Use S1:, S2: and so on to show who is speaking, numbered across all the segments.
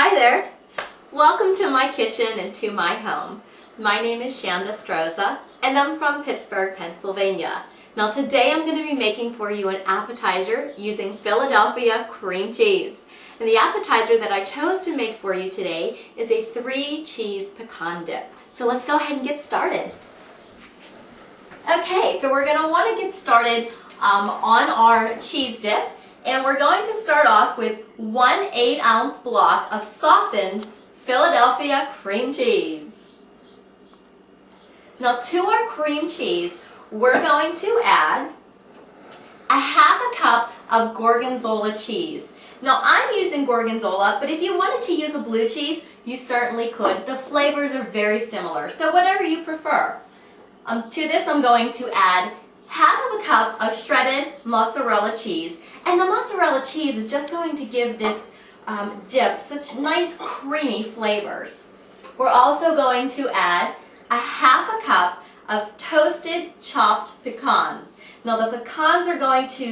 S1: Hi there! Welcome to my kitchen and to my home. My name is Chanda Strozza and I'm from Pittsburgh, Pennsylvania. Now today I'm going to be making for you an appetizer using Philadelphia cream cheese. And the appetizer that I chose to make for you today is a 3-cheese pecan dip. So let's go ahead and get started. Okay, so we're going to want to get started on our cheese dip. And we're going to start off with 1 8-ounce block of softened Philadelphia cream cheese. Now to our cream cheese, we're going to add a 1/2 cup of gorgonzola cheese. Now I'm using gorgonzola, but if you wanted to use a blue cheese, you certainly could. The flavors are very similar, so whatever you prefer. To this I'm going to add 1/2 cup of shredded mozzarella cheese. And the mozzarella cheese is just going to give this dip such nice creamy flavors. We're also going to add a 1/2 cup of toasted chopped pecans. Now the pecans are going to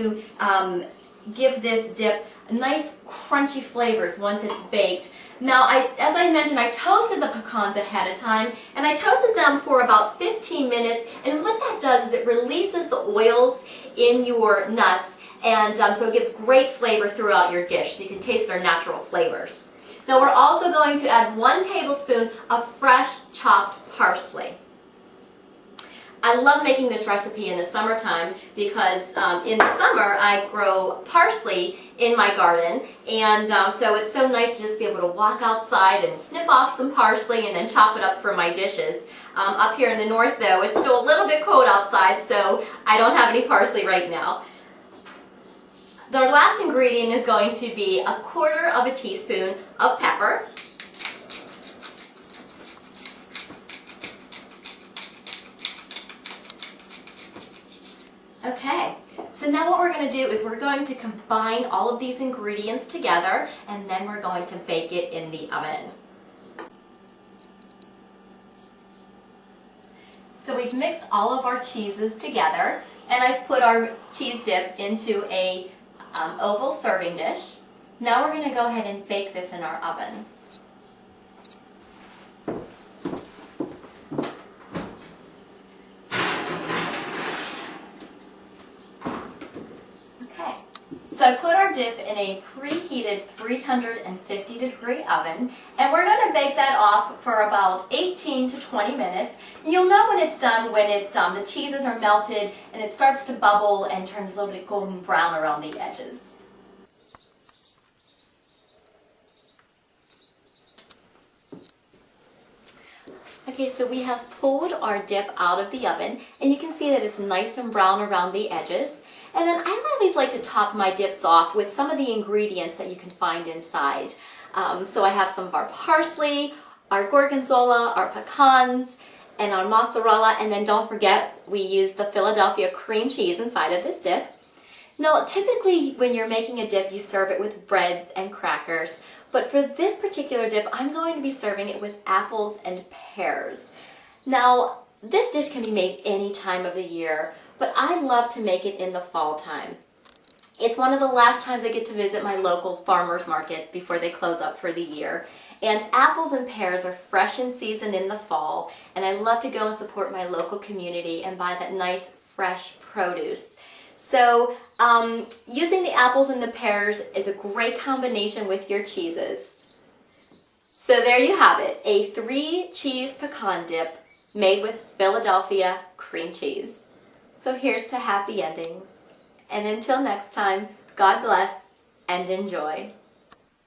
S1: give this dip nice crunchy flavors once it's baked. Now, as I mentioned, I toasted the pecans ahead of time, and I toasted them for about 15 minutes, and what that does is it releases the oils in your nuts, and so it gives great flavor throughout your dish, so you can taste their natural flavors. Now, we're also going to add 1 tablespoon of fresh chopped parsley. I love making this recipe in the summertime because in the summer I grow parsley in my garden, and so it's so nice to just be able to walk outside and snip off some parsley and then chop it up for my dishes. Up here in the north though, it's still a little bit cold outside, so I don't have any parsley right now. The last ingredient is going to be 1/4 teaspoon of pepper. Okay, so now what we're going to do is we're going to combine all of these ingredients together, and then we're going to bake it in the oven. So we've mixed all of our cheeses together, and I've put our cheese dip into a oval serving dish. Now we're going to go ahead and bake this in our oven. So I put our dip in a preheated 350-degree oven, and we're going to bake that off for about 18 to 20 minutes. And you'll know when it's done when the cheeses are melted and it starts to bubble and turns a little bit golden brown around the edges. Okay, so we have pulled our dip out of the oven, and you can see that it's nice and brown around the edges. And then I always like to top my dips off with some of the ingredients that you can find inside. So I have some of our parsley, our gorgonzola, our pecans, and our mozzarella, and then don't forget we use the Philadelphia cream cheese inside of this dip. Now typically when you're making a dip you serve it with breads and crackers, but for this particular dip I'm going to be serving it with apples and pears. Now this dish can be made any time of the year, but I love to make it in the fall time. It's one of the last times I get to visit my local farmer's market before they close up for the year. And apples and pears are fresh in season in the fall, and I love to go and support my local community and buy that nice fresh produce. So using the apples and the pears is a great combination with your cheeses. So there you have it, a 3-cheese pecan dip made with Philadelphia cream cheese. So here's to happy endings. And until next time, God bless and enjoy.